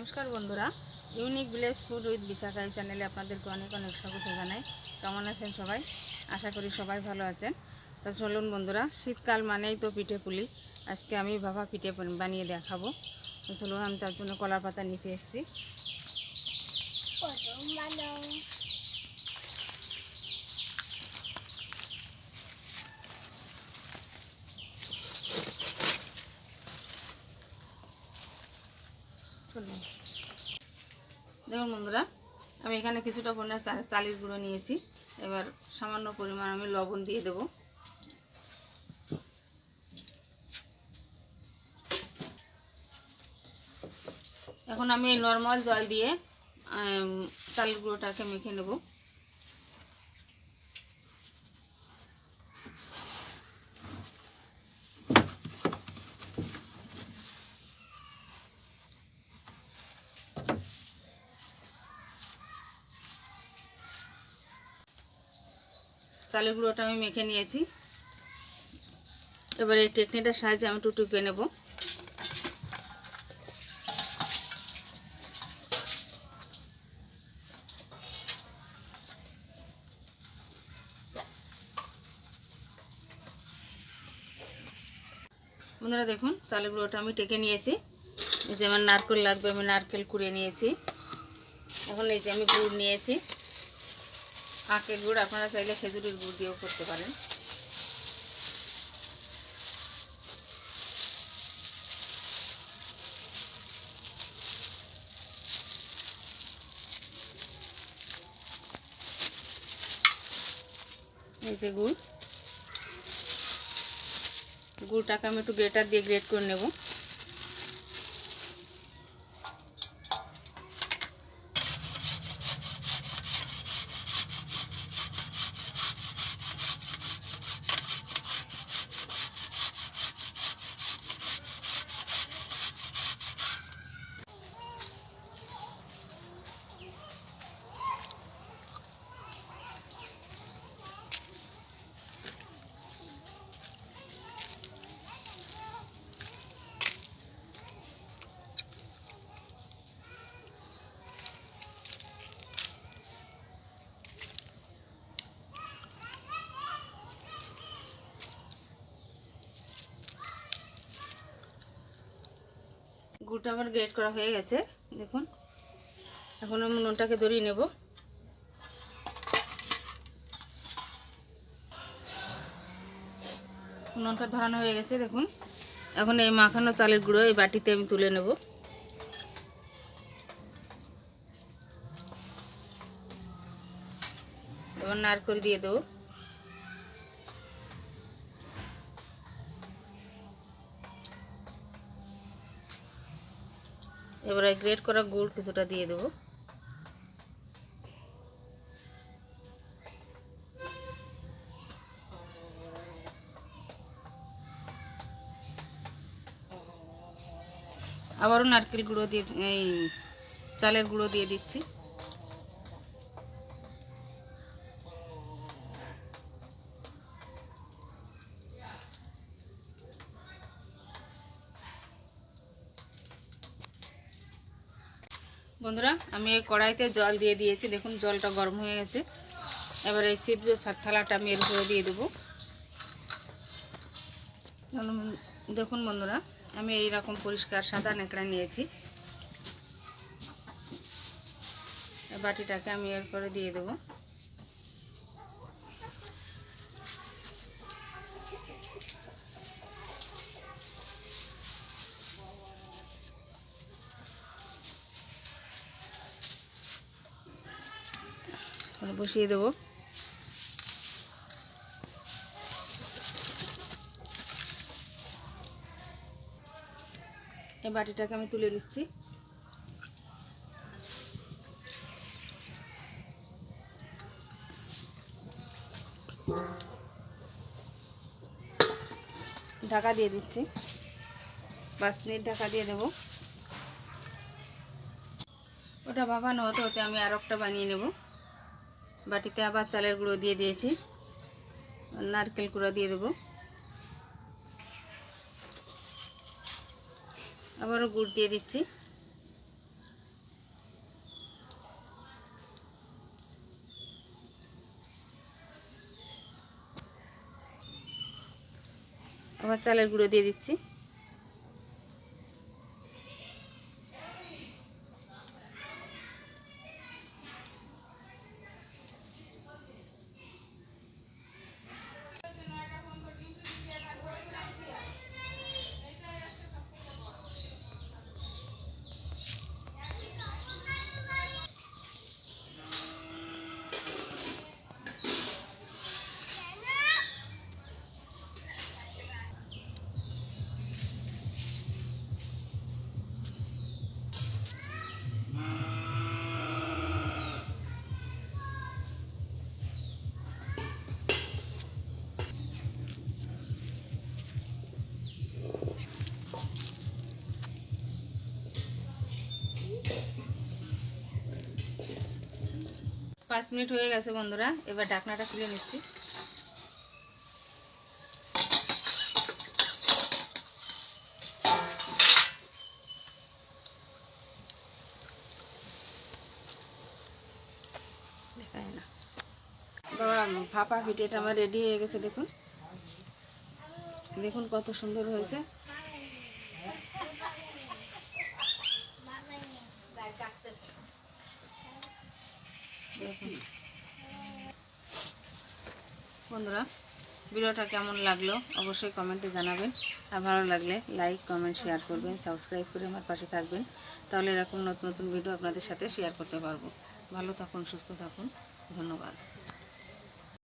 নমস্কার বন্ধুরা, unique village food with Bishakha এই চ্যানেলে আপনাদেরকে অনেক অনেক স্বাগত জানাই। কেমন আছেন সবাই? আশা করি সবাই ভালো আছেন। তা চলুন বন্ধুরা, শীতকাল মানেই তো পিঠে পুলি। আজকে আমি ভাপা পিঠে বানিয়ে দেখাবো। তো চলুন, আমি তার জন্য কলার পাতা নিতে এসেছি। দেখুন বন্ধুরা, আমি এখানে কিছুটা পরিমাণ চালের গুঁড়ো নিয়েছি। এবার সামান্য পরিমাণ আমি লবণ দিয়ে দেব। এখন আমি নর্মাল জল দিয়ে চালের গুঁড়োটাকে মেখে নেব। চালের গুঁড়োটা আমি মেখে নিয়েছি। এবার এই টেকনিটার সাহায্যে আমি একটু টিপে নেব। বন্ধুরা দেখুন, চালের গুঁড়োটা আমি টেকে নিয়েছি। এই যে আমার নারকেল লাগবে, আমি নারকেল কুড়িয়ে নিয়েছি। এখন এই যে আমি গুড় নিয়েছি, আখের গুড়, আপনারা চাইলে খেজুরের গুড় দিয়েও করতে পারেন। এই যে গুড়টাকে আমি একটু গ্রেটার দিয়ে গ্রেট করে নেব। গুড়টা আমার গ্রেট করা হয়ে গেছে। দেখুন, এখন আমি নুনটাকে ধরিয়ে নেব। নুনটা ধরানো হয়ে গেছে। দেখুন, এখন এই মাখানো চালের গুঁড়ো এই বাটিতে আমি তুলে নেব। এবার নারকেল দিয়ে দেবো। এবারে গ্রেট করা গুড় কিছুটা দিয়ে দেবো। আবারও নারকেল গুঁড়ো দিয়ে, এই চালের গুঁড়ো দিয়ে দিচ্ছি। বন্ধুরা, আমি এই কড়াইতে জল দিয়ে দিয়েছি। দেখুন, জলটা গরম হয়ে গেছে। এবার এই ছিদ্র থালাটা আমি এর উপরে দিয়ে দেবো। দেখুন বন্ধুরা, আমি এই রকম পরিষ্কার সাদা ন্যাকড়া নিয়েছি। বাটিটাকে আমি এর করে দিয়ে দেবো। বসিয়ে দেবো। এই বাটিটাকে আমি তুলে দিচ্ছি। ঢাকা দিয়ে দিচ্ছি। 5 মিনিট ঢাকা দিয়ে দেবো। ওটা ভাপানো হতে হতে আমি আর একটা বানিয়ে নেব। বাটিতে আবার চালের গুঁড়ো দিয়ে দিয়েছি, নারকেল গুঁড়ো দিয়ে দেবো। আবারও গুড় দিয়ে দিচ্ছি। আবার চালের গুঁড়ো দিয়ে দিচ্ছি। পাঁচ মিনিট হয়ে গেছে বন্ধুরা, এবার ঢাকনাটা খুলে নিচ্ছি। দেখায় না বাবা, ভাপা পিঠেটা আমার রেডি হয়ে গেছে। দেখুন দেখুন কত সুন্দর হয়েছে। দেখুন বন্ধুরা, ভিডিওটা কেমন লাগলো অবশ্যই কমেন্টে জানাবেন। আর ভালো লাগলে লাইক কমেন্ট শেয়ার করবেন, সাবস্ক্রাইব করে আমার পাশে থাকবেন। তাহলে এরকম নতুন নতুন ভিডিও আপনাদের সাথে শেয়ার করতে পারবো। ভালো থাকুন, সুস্থ থাকুন, ধন্যবাদ।